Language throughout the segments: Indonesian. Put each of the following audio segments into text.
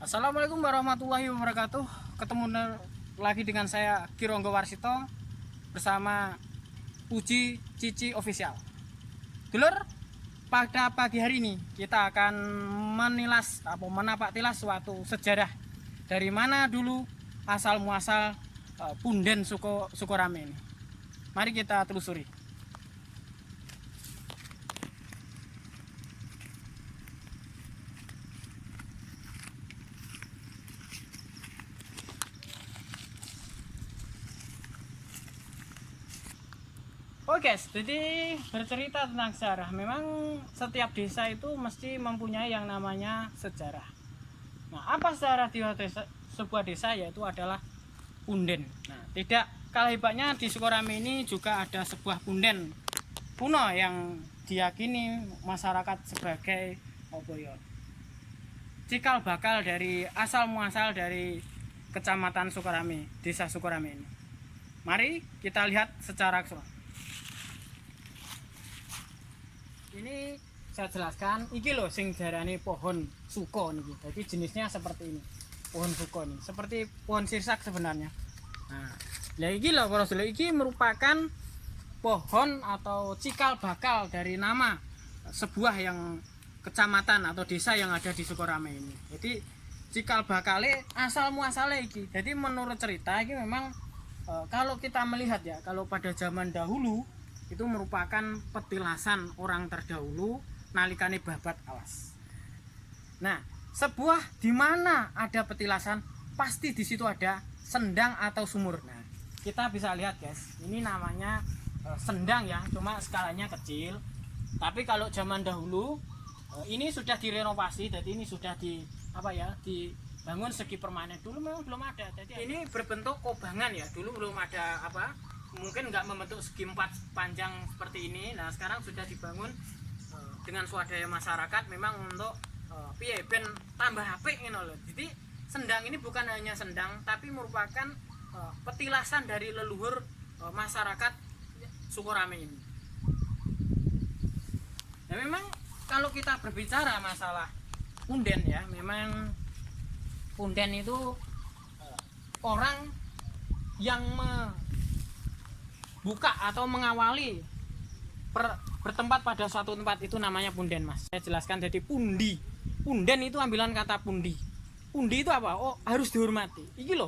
Assalamualaikum warahmatullahi wabarakatuh. Ketemu lagi dengan saya Kironggo Warsito bersama Puji Cici Official. Dulur, pada pagi hari ini kita akan menilas atau menapak tilas suatu sejarah dari mana dulu asal muasal Punden Sukorame ini. Mari kita telusuri. Oke guys, jadi bercerita tentang sejarah. Memang setiap desa itu mesti mempunyai yang namanya sejarah. Nah, apa sejarah di sebuah desa? Yaitu adalah punden. Nah, tidak kalah hebatnya di Sukorame ini juga ada sebuah punden kuno yang diyakini masyarakat sebagai cikal bakal dari asal muasal dari kecamatan Sukorame, desa Sukorame ini. Mari kita lihat secara keseluruhan. Ini saya jelaskan, iki loh sing jarane pohon suko nih. Jadi jenisnya seperti ini, pohon suko nih, seperti pohon sirsak sebenarnya. Nah, iki loh para sedulur, iki merupakan pohon atau cikal bakal dari nama sebuah yang kecamatan atau desa yang ada di Sukorame ini. Jadi cikal bakale asal muasale iki. Jadi menurut cerita ini memang kalau kita melihat ya, kalau pada zaman dahulu itu merupakan petilasan orang terdahulu nalikane babat alas. Nah, sebuah di mana ada petilasan pasti di situ ada sendang atau sumur. Nah, kita bisa lihat guys, ini namanya sendang ya, cuma skalanya kecil. Tapi kalau zaman dahulu ini sudah direnovasi, jadi ini sudah dibangun segi permanen. Dulu memang belum ada. Jadi ini berbentuk kobangan ya. Dulu belum ada mungkin nggak membentuk segi empat panjang seperti ini. Nah, sekarang sudah dibangun dengan swadaya masyarakat memang untuk ben tambah apik ngono lho. Jadi sendang ini bukan hanya sendang tapi merupakan petilasan dari leluhur masyarakat Sukorame ini. Nah, memang kalau kita berbicara masalah punden ya, memang punden itu orang yang buka atau mengawali bertempat pada suatu tempat itu namanya punden, Mas. Saya jelaskan, jadi pundi. Punden itu ambilan kata pundi. Pundi itu apa? Oh, harus dihormati. Iki loh.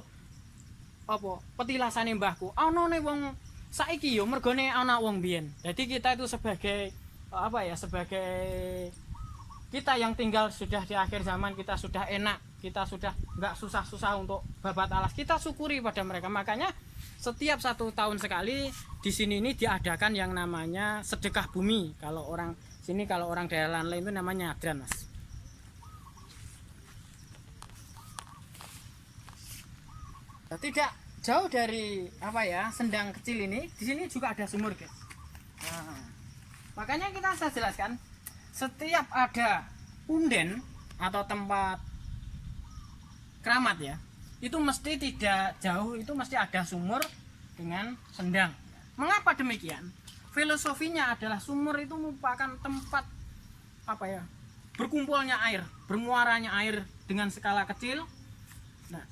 Apa? Petilasane mbahku. Anane wong saiki yo mergone ana wong biyen. Jadi kita itu sebagai sebagai kita yang tinggal sudah di akhir zaman, kita sudah enak, kita sudah nggak susah-susah untuk babat alas, kita syukuri pada mereka. Makanya setiap 1 tahun sekali di sini ini diadakan yang namanya sedekah bumi. Kalau orang sini, kalau orang daerah lain itu namanya adran, Mas. Nah, tidak jauh dari sendang kecil ini, di sini juga ada sumur, guys. Nah, makanya saya jelaskan, setiap ada punden atau tempat keramat ya, itu mesti tidak jauh, itu mesti ada sumur dengan sendang. Mengapa demikian? Filosofinya adalah sumur itu merupakan tempat berkumpulnya air, bermuaranya air dengan skala kecil. Nah,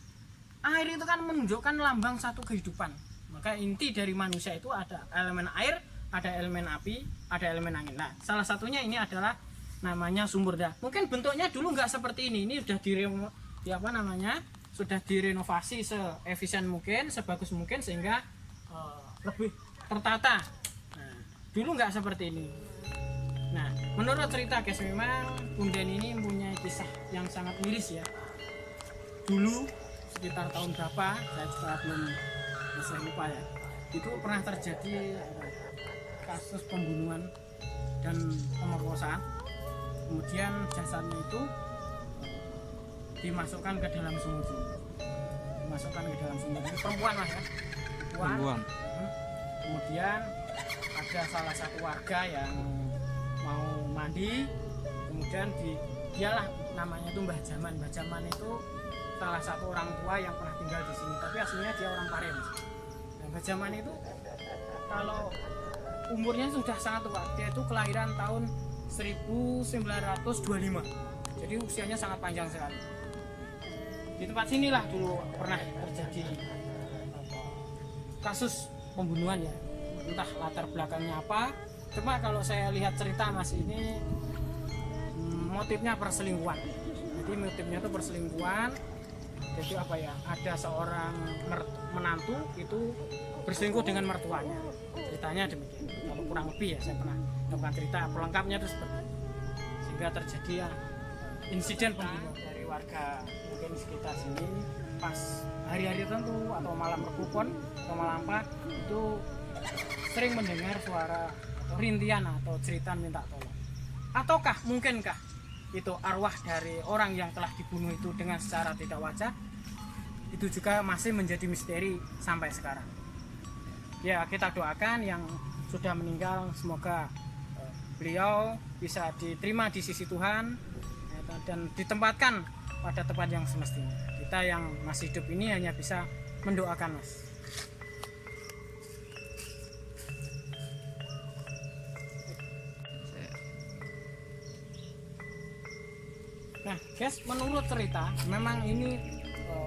air itu kan menunjukkan lambang satu kehidupan. Maka inti dari manusia itu ada elemen air, ada elemen api, ada elemen angin. Nah, salah satunya ini adalah namanya sumur dah. Mungkin bentuknya dulu nggak seperti ini. Ini sudah direnovasi seefisien mungkin, sebagus mungkin sehingga lebih tertata. Nah, dulu nggak seperti ini. Nah, menurut cerita guys, memang punden ini mempunyai kisah yang sangat miris ya. Dulu sekitar tahun berapa, saya belum bisa lupa ya. Itu pernah terjadi kasus pembunuhan dan pemerkosaan. Kemudian jasadnya itu dimasukkan ke dalam sumur. Perempuan, Mas ya. Perempuan. Kemudian ada salah satu warga yang mau mandi, kemudian dialah namanya itu Mbah Jaman. Mbah Jaman itu salah satu orang tua yang pernah tinggal di sini, tapi aslinya dia orang Pare, Mas. Dan Mbah Jaman itu kalau umurnya sudah sangat tua. Dia itu kelahiran tahun 1925. Jadi usianya sangat panjang sekali. Di tempat sinilah dulu pernah terjadi kasus pembunuhan ya, entah latar belakangnya apa. Cuma kalau saya lihat cerita Mas ini motifnya perselingkuhan. Jadi motifnya itu perselingkuhan. Jadi apa ya, ada seorang menantu itu berselingkuh dengan mertuanya. Ceritanya demikian. Kalau kurang lebih ya, saya pernah dapat cerita pelengkapnya itu seperti itu. Sehingga terjadi ya insiden pembunuhan dari warga mungkin sekitar sini pas hari-hari tertentu atau malam Rebukon atau malam apa itu sering mendengar suara rintian atau cerita minta tolong. Ataukah mungkinkah itu arwah dari orang yang telah dibunuh itu dengan secara tidak wajar? Itu juga masih menjadi misteri sampai sekarang. Ya, kita doakan yang sudah meninggal semoga beliau bisa diterima di sisi Tuhan dan ditempatkan pada tempat yang semestinya. Kita yang masih hidup ini hanya bisa mendoakan, Mas. Nah, guys, menurut cerita memang ini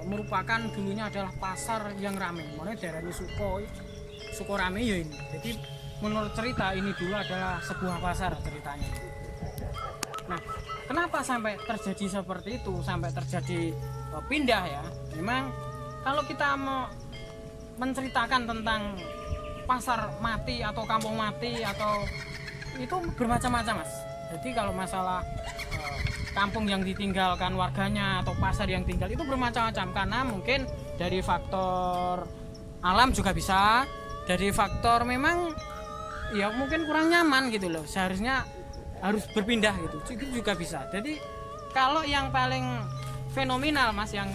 merupakan dulunya adalah pasar yang ramai. Makanya daerah Suko rame ya ini. Jadi menurut cerita ini dulu adalah sebuah pasar ceritanya. Nah, kenapa sampai terjadi seperti itu, sampai terjadi pindah ya? Memang kalau kita mau menceritakan tentang pasar mati atau kampung mati atau itu bermacam-macam, Mas. Jadi kalau masalah kampung yang ditinggalkan warganya atau pasar yang tinggal itu bermacam-macam, karena mungkin dari faktor alam juga bisa, dari faktor memang ya mungkin kurang nyaman gitu loh, seharusnya harus berpindah gitu, itu juga bisa. Jadi kalau yang paling fenomenal, Mas, yang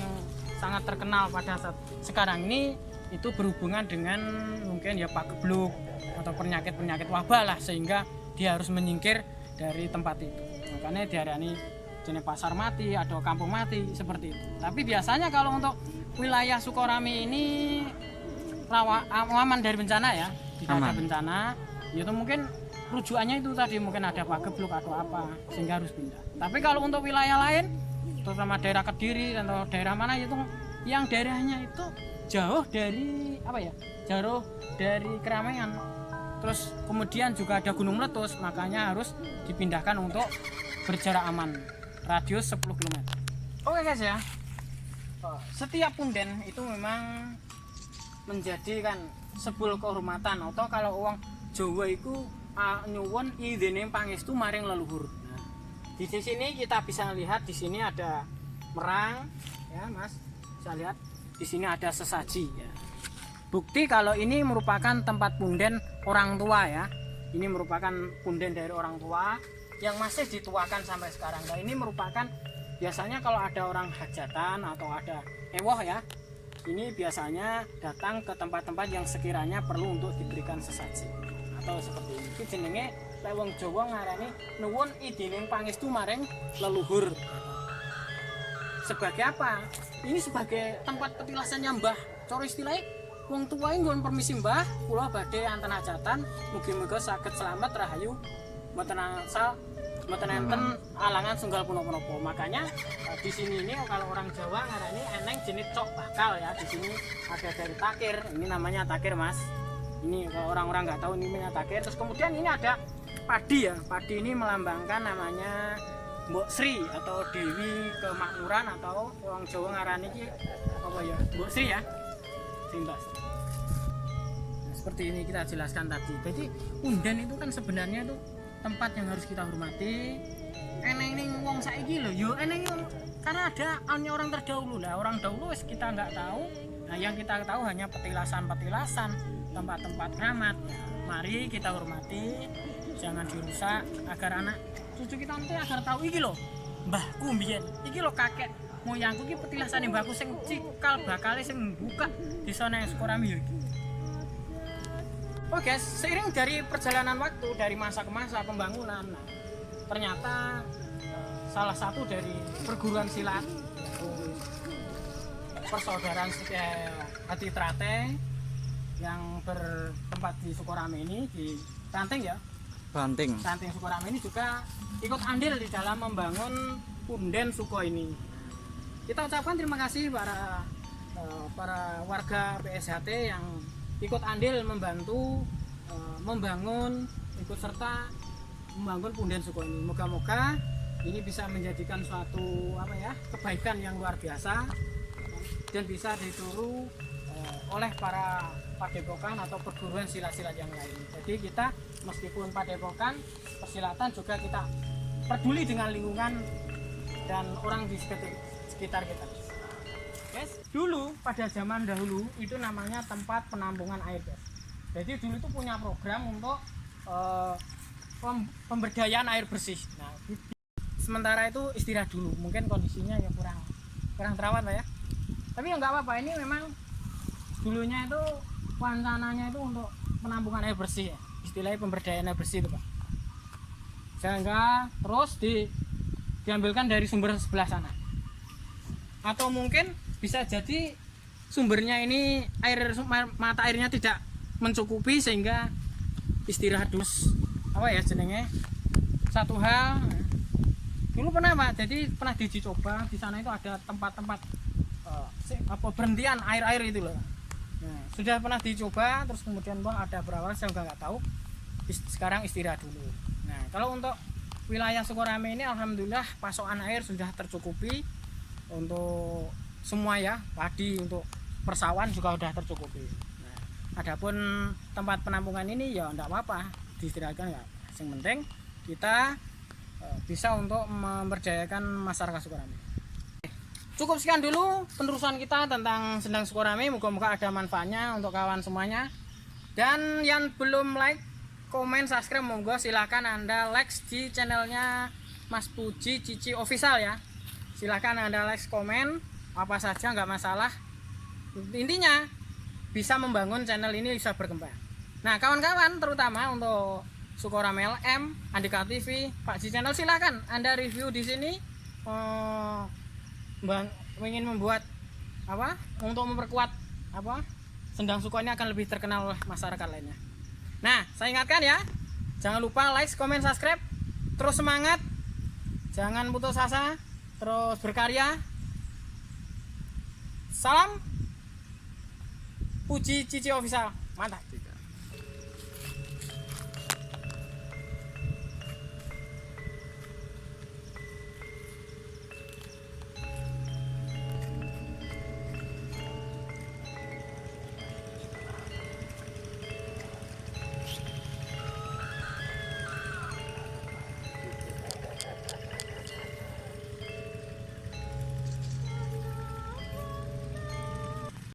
sangat terkenal pada saat sekarang ini itu berhubungan dengan mungkin ya Pak Gebluk atau penyakit-penyakit wabah lah, sehingga dia harus menyingkir dari tempat itu. Makanya diarani jenis pasar mati atau kampung mati seperti itu. Tapi biasanya kalau untuk wilayah Sukorame ini aman dari bencana ya, tidak ada bencana. Itu mungkin rujukannya itu tadi mungkin ada Pak Gebluk atau apa sehingga harus pindah. Tapi kalau untuk wilayah lain, terutama daerah Kediri atau daerah mana itu yang daerahnya itu jauh dari apa ya, jauh dari keramaian. Terus kemudian juga ada gunung meletus, makanya harus dipindahkan untuk berjarak aman, radius 10 km. Oke guys ya, setiap punden itu memang menjadikan sebuah kehormatan, atau kalau orang Jawa itu nyuwun idine pangestu maring leluhur. Nah, di sini kita bisa lihat di sini ada merang ya, Mas. Bisa lihat di sini ada sesaji ya. Bukti kalau ini merupakan tempat punden orang tua ya. Ini merupakan punden dari orang tua yang masih dituakan sampai sekarang. Nah, ini merupakan biasanya kalau ada orang hajatan atau ada ewoh ya, ini biasanya datang ke tempat-tempat yang sekiranya perlu untuk diberikan sesaji atau seperti ini. Iki jenenge lek wong Jawa ngarani nuwun idine pangestu maring leluhur. Sebagai apa? Ini sebagai tempat petilasannya Mbah. Cara istilahnya wong tua ini nyuwun permisi Mbah, kula badhe anten hajatan, mugi-mugi saged selamat rahayu mboten asal mboten enten alangan sunggal punapa-punapa. Makanya di sini ini kalau orang Jawa ngarani eneng jenis cok bakal ya. Di sini ada dari takir, ini namanya takir, Mas. Ini kalau orang-orang nggak tahu ini namanya takir. Terus kemudian ini ada padi ya. Padi ini melambangkan namanya Mbok Sri atau Dewi Kemakmuran, atau orang Jawa ngarani iki apa ya? Mbok Sri ya. Simbas. Nah, seperti ini kita jelaskan tadi. Jadi punden itu kan sebenarnya itu tempat yang harus kita hormati. Eneng ning wong saiki lho, yo eneng karena ada hanya orang terdahulu lah. Orang dahulu wis kita nggak tahu. Nah, yang kita tahu hanya petilasan-petilasan, tempat-tempat keramat. Mari kita hormati, jangan dirusak agar anak cucu kita nanti agar tahu iki lho, mbahku mbiyen, iki lho kakek moyangku iki petilasane mbahku sing cikal bakale sing buka desa nang Sukorame iki. Oh guys, seiring dari perjalanan waktu dari masa ke masa pembangunan, nah, ternyata salah satu dari perguruan silat persaudaraan Hati Trate yang bertempat di Sukorame ini, di Ranting ya, Ranting Sukorame ini juga ikut andil di dalam membangun punden Suko ini. kita ucapkan terima kasih para warga PSHT yang ikut andil membantu membangun, ikut serta membangun Punden Suko ini. Moga-moga ini bisa menjadikan suatu kebaikan yang luar biasa dan bisa ditiru oleh para padepokan atau perguruan silat-silat yang lain. Jadi kita meskipun padepokan persilatan juga kita peduli dengan lingkungan dan orang di sekitar kita. Guys, dulu pada zaman dahulu itu namanya tempat penampungan air, guys. Jadi dulu itu punya program untuk pemberdayaan air bersih. Nah, sementara itu istirahat dulu, mungkin kondisinya ya kurang terawat lah ya. Tapi ya nggak apa-apa, ini memang dulunya itu wancananya itu untuk penampungan air bersih ya, istilahnya pemberdayaan air bersih itu Pak. Sehingga terus diambilkan dari sumber sebelah sana, atau mungkin bisa jadi sumbernya ini mata airnya tidak mencukupi sehingga istirahat dulu jenenge satu hal. Dulu pernah Pak, jadi pernah dicoba di sana itu ada tempat-tempat berhentian air itu loh. Nah, sudah pernah dicoba, terus kemudian ada berapa saya nggak tahu. Sekarang istirahat dulu. Nah, kalau untuk wilayah Sukorame ini alhamdulillah pasokan air sudah tercukupi untuk semua ya, padi untuk persawahan juga sudah tercukupi. Nah, adapun tempat penampungan ini ya enggak apa-apa, diistirahatkan ya. Yang penting kita bisa untuk memberdayakan masyarakat Sukorame. Cukup sekian dulu penerusan kita tentang Sendang Sukorame. Moga-moga ada manfaatnya untuk kawan semuanya. Dan yang belum like, komen, subscribe, monggo silahkan Anda like di channelnya Mas Puji Cici Official ya. Silahkan Anda like, komen apa saja, nggak masalah. Intinya bisa membangun channel ini bisa berkembang. Nah kawan-kawan, terutama untuk Sukorame LM, Andika TV, Pak Ji Channel, silahkan Anda review di sini. Ingin membuat untuk memperkuat Sendang Suko ini akan lebih terkenal oleh masyarakat lainnya. Nah, saya ingatkan ya, jangan lupa like, comment, subscribe, terus semangat, jangan putus asa, terus berkarya. Salam Puji Cici Official, mantap.